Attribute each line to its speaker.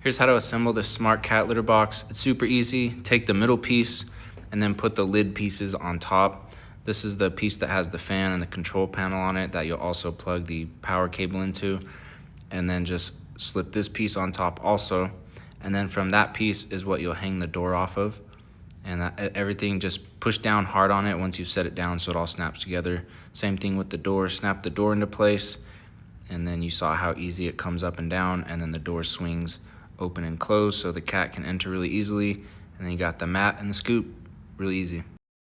Speaker 1: Here's how to assemble this smart cat litter box. It's super easy. Take the middle piece and then put the lid pieces on top. This is the piece that has the fan and the control panel on it that you'll also plug the power cable into. And then just slip this piece on top also. And then from that piece is what you'll hang the door off of. And everything, just push down hard on it once you set it down so it all snaps together. Same thing with the door. Snap the door into place. And then you saw how easy it comes up and down, and then the door swings open and close so the cat can enter really easily. And then you got the mat and the scoop, really easy.